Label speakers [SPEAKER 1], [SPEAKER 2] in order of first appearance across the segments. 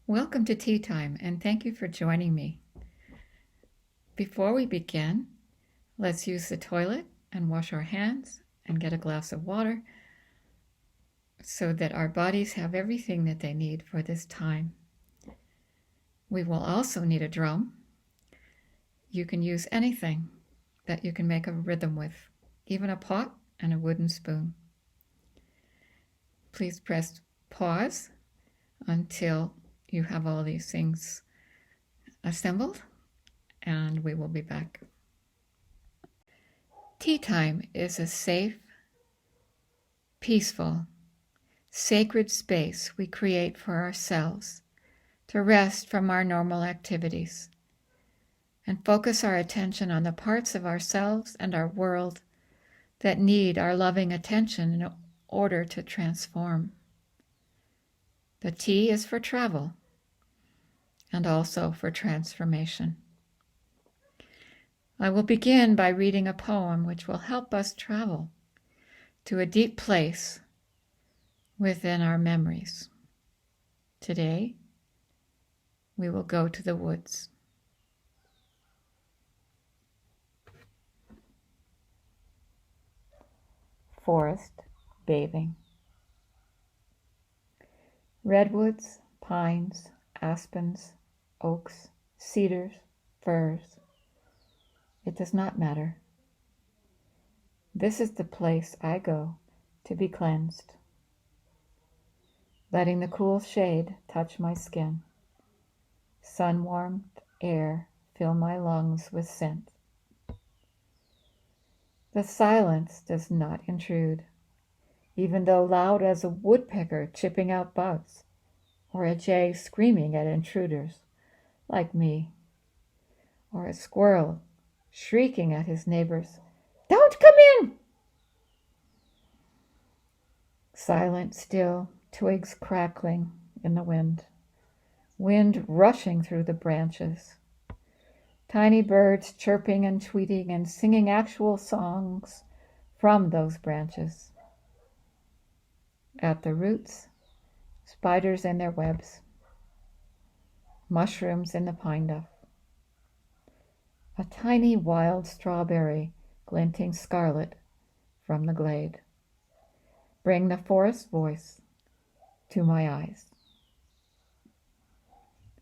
[SPEAKER 1] Welcome to Tea Time, and thank you for joining me. Before we begin, let's use the toilet and wash our hands and get a glass of water so that our bodies have everything that they need for this time. We will also need a drum. You can use anything that you can make a rhythm with, even a pot and a wooden spoon. Please press pause until you have all these things assembled, and we will be back. Tea time is a safe, peaceful, sacred space we create for ourselves to rest from our normal activities and focus our attention on the parts of ourselves and our world that need our loving attention in order to transform. The tea is for travel and also for transformation. I will begin by reading a poem which will help us travel to a deep place within our memories. Today, we will go to the woods. Forest bathing. Redwoods, pines, aspens, oaks, cedars, firs. It does not matter. This is the place I go to be cleansed, letting the cool shade touch my skin, sun-warmed air fill my lungs with scent. The silence does not intrude, even though loud as a woodpecker chipping out bugs, or a jay screaming at intruders like me, or a squirrel shrieking at his neighbors, "Don't come in!" Silent still, twigs crackling in the wind rushing through the branches, tiny birds chirping and tweeting and singing actual songs from those branches. At the roots, spiders in their webs, mushrooms in the pine duff, a tiny wild strawberry glinting scarlet from the glade. Bring the forest voice to my eyes.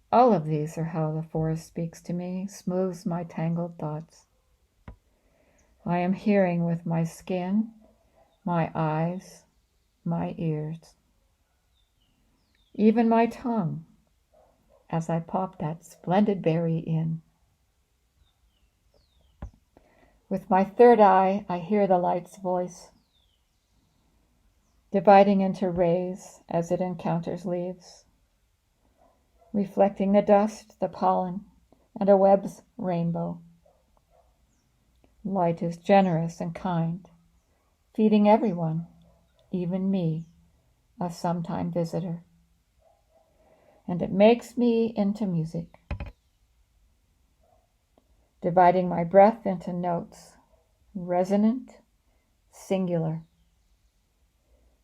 [SPEAKER 1] All of these are how the forest speaks to me, smooths my tangled thoughts. I am hearing with my skin, my eyes, my ears, even my tongue as I pop that splendid berry in. With my third eye, I hear the light's voice, dividing into rays as it encounters leaves, reflecting the dust, the pollen, and a web's rainbow. Light is generous and kind, feeding everyone, even me, a sometime visitor. And it makes me into music, dividing my breath into notes, resonant, singular,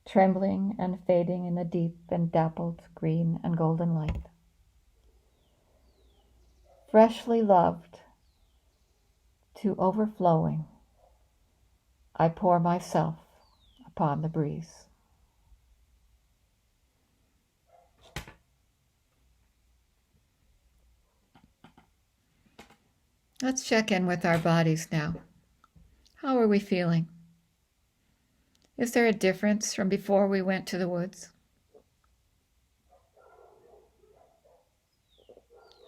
[SPEAKER 1] trembling and fading in the deep and dappled green and golden light. Freshly loved to overflowing, I pour myself upon the breeze. Let's check in with our bodies now. How are we feeling? Is there a difference from before we went to the woods?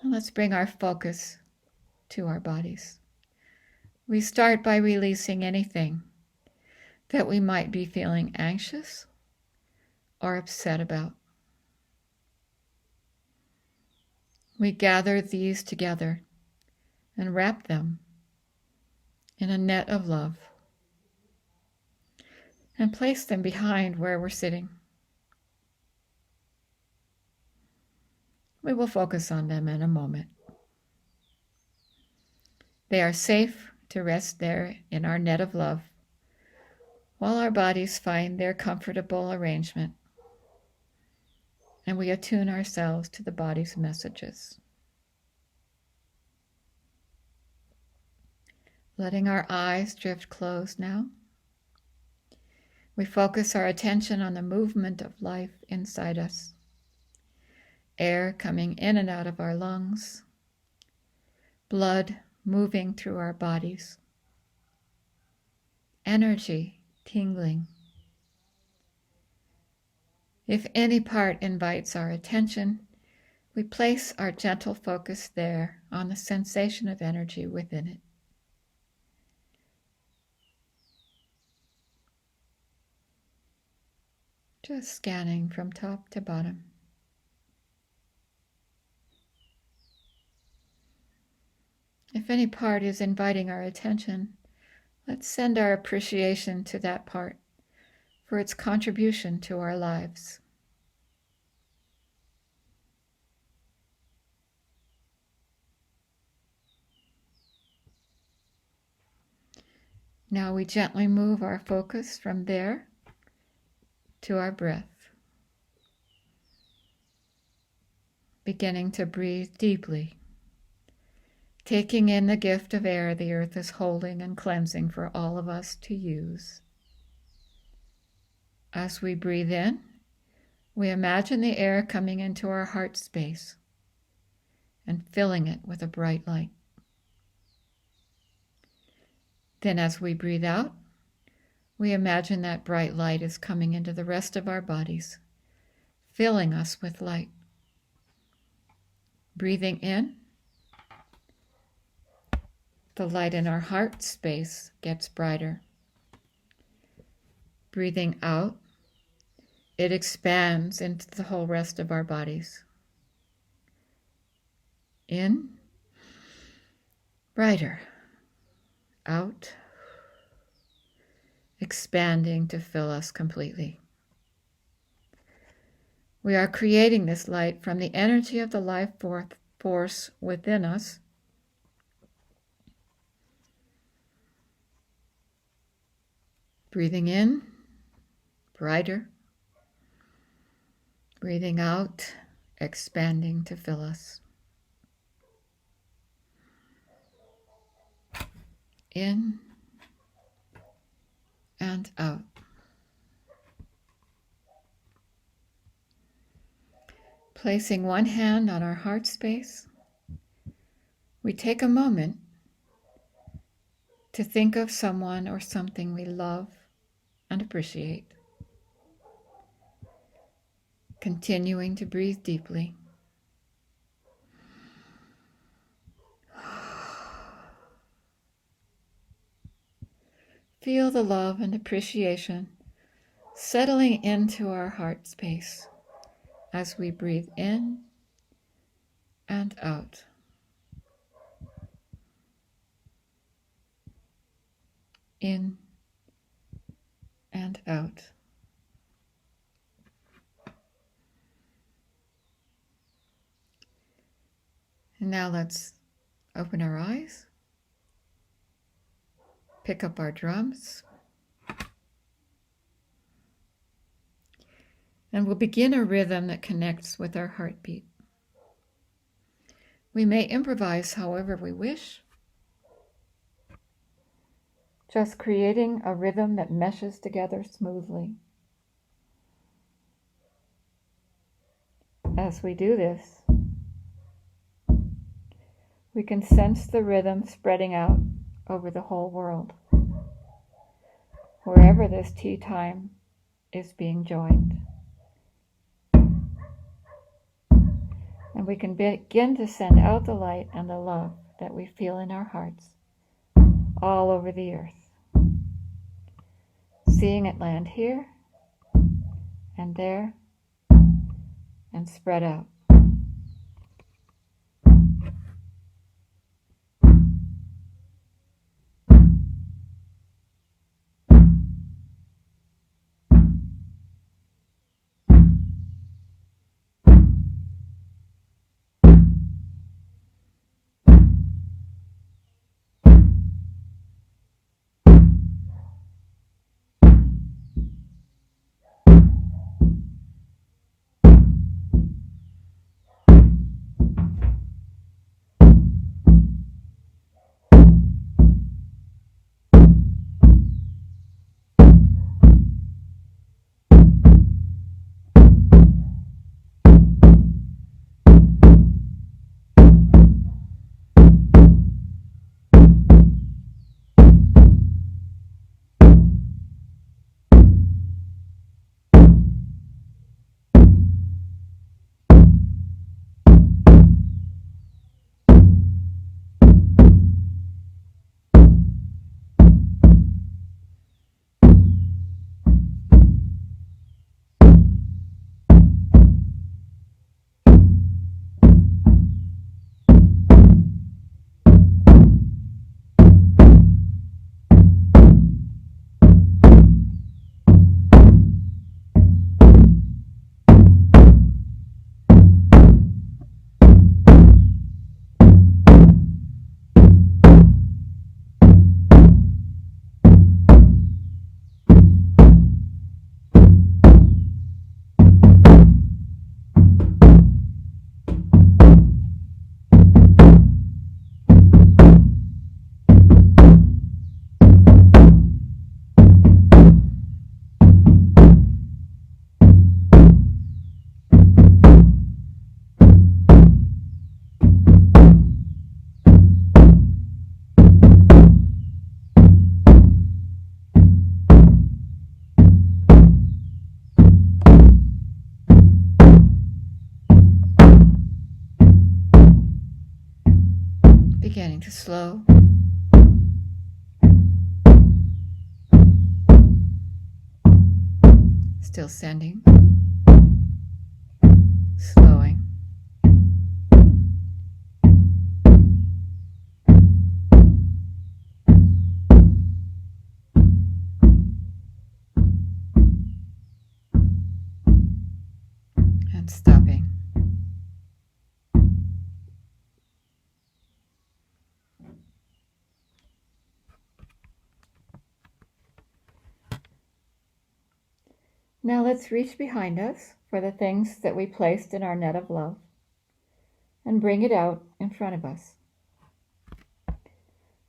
[SPEAKER 1] Let's bring our focus to our bodies. We start by releasing anything that we might be feeling anxious or upset about. We gather these together and wrap them in a net of love and place them behind where we're sitting. We will focus on them in a moment. They are safe to rest there in our net of love while our bodies find their comfortable arrangement. and we attune ourselves to the body's messages. Letting our eyes drift closed now, we focus our attention on the movement of life inside us. Air coming in and out of our lungs, blood moving through our bodies, energy tingling. If any part invites our attention, we place our gentle focus there on the sensation of energy within it. Just scanning from top to bottom. If any part is inviting our attention, let's send our appreciation to that part for its contribution to our lives. Now we gently move our focus from there to our breath, beginning to breathe deeply, taking in the gift of air the earth is holding and cleansing for all of us to use. As we breathe in, we imagine the air coming into our heart space and filling it with a bright light. Then as we breathe out, we imagine that bright light is coming into the rest of our bodies, filling us with light. Breathing in, the light in our heart space gets brighter. Breathing out, it expands into the whole rest of our bodies. In, brighter. Out, expanding to fill us completely. We are creating this light from the energy of the life force within us. Breathing in, brighter. Breathing out, expanding to fill us. In and out. Placing one hand on our heart space, we take a moment to think of someone or something we love and appreciate. Continuing to breathe deeply. Feel the love and appreciation settling into our heart space as we breathe in and out. In and out. And now let's open our eyes. Pick up our drums, and we'll begin a rhythm that connects with our heartbeat. We may improvise however we wish, just creating a rhythm that meshes together smoothly. As we do this, we can sense the rhythm spreading out over the whole world, wherever this tea time is being joined. And we can begin to send out the light and the love that we feel in our hearts all over the earth, seeing it land here and there and spread out. to slow. Still sending. Slowing. And stopping. Now let's reach behind us for the things that we placed in our net of love and bring it out in front of us.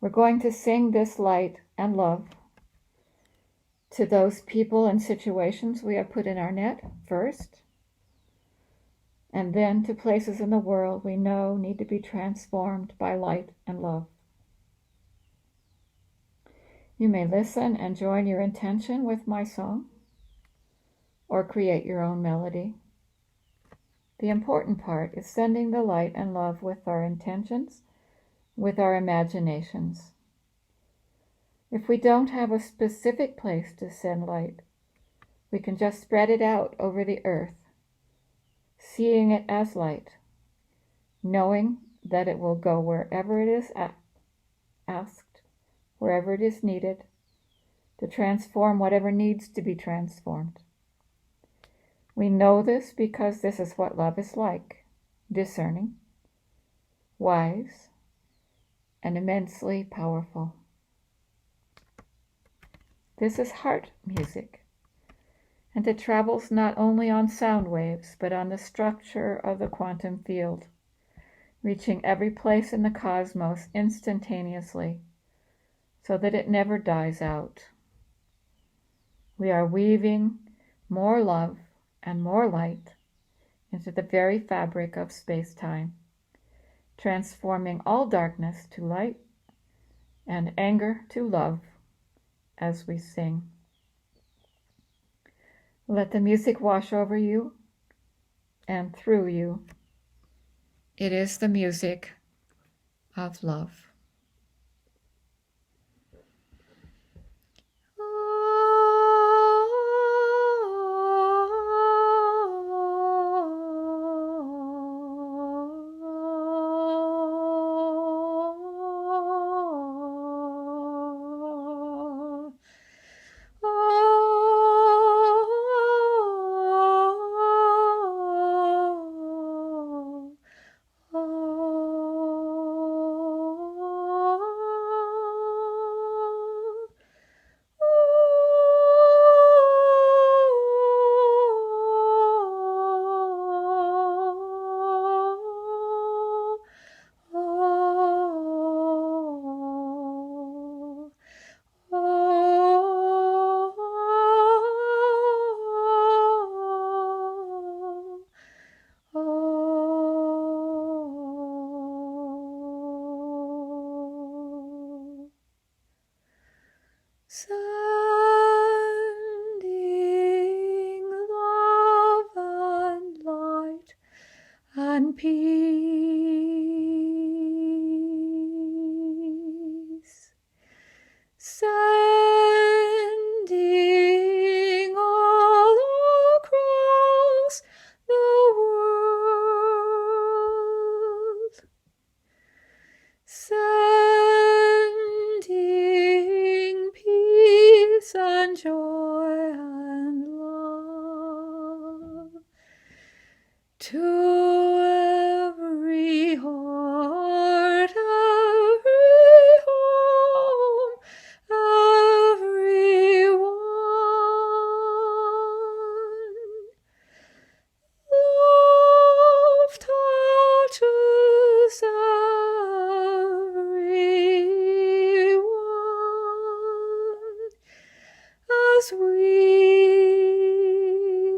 [SPEAKER 1] We're going to sing this light and love to those people and situations we have put in our net first, and then to places in the world we know need to be transformed by light and love. You may listen and join your intention with my song, or create your own melody. The important part is sending the light and love with our intentions, with our imaginations. If we don't have a specific place to send light, we can just spread it out over the earth, seeing it as light, knowing that it will go wherever it is asked, wherever it is needed, to transform whatever needs to be transformed. We know this because this is what love is like: discerning, wise, and immensely powerful. This is heart music, and it travels not only on sound waves, but on the structure of the quantum field, reaching every place in the cosmos instantaneously, so that it never dies out. We are weaving more love and more light into the very fabric of space-time, transforming all darkness to light and anger to love as we sing. Let the music wash over you and through you. It is the music of love. Sending love and light and peace, sending all across the world, sending peace and joy and love to every heart, every home, everyone. Love touches everyone as we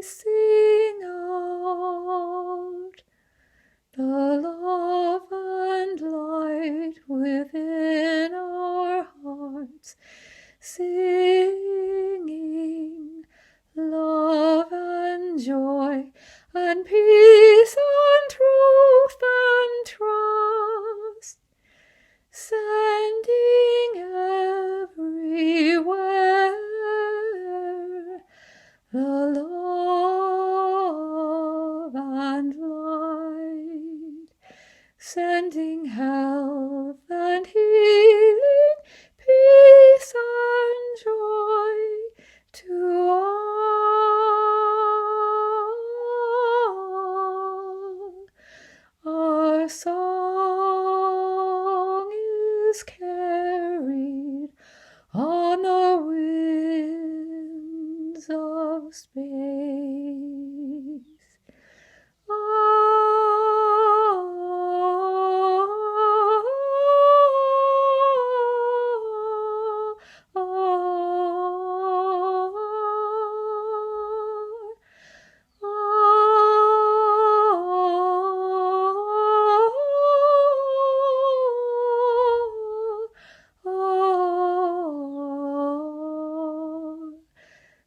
[SPEAKER 1] sing out the love and light within our hearts, singing love and joy and peace and truth and trust, sending health and healing, peace and joy to all. Our song is carried on the winds of space.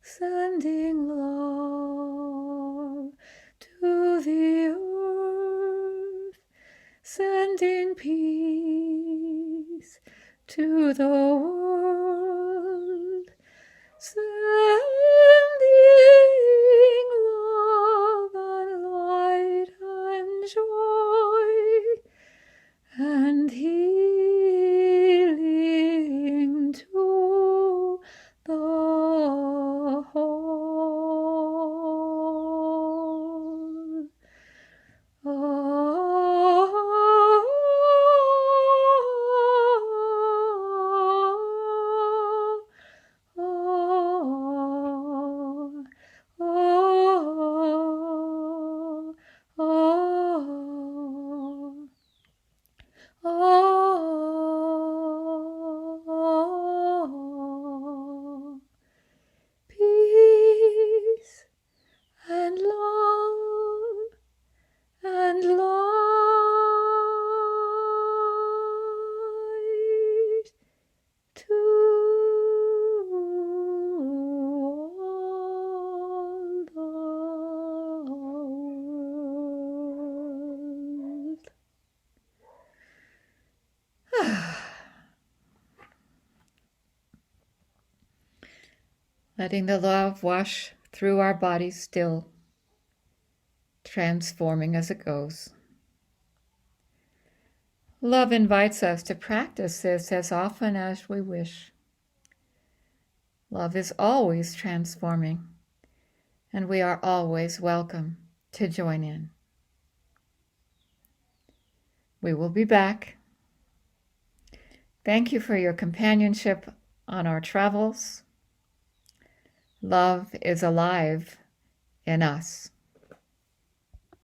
[SPEAKER 1] Sending love to the earth, sending peace to the world, sending love and light and joy and healing to the whole. Peace and love and light to all the world. Letting the love wash through our bodies still, transforming as it goes. Love invites us to practice this as often as we wish. Love is always transforming, and we are always welcome to join in. We will be back. Thank you for your companionship on our travels. Love is alive in us.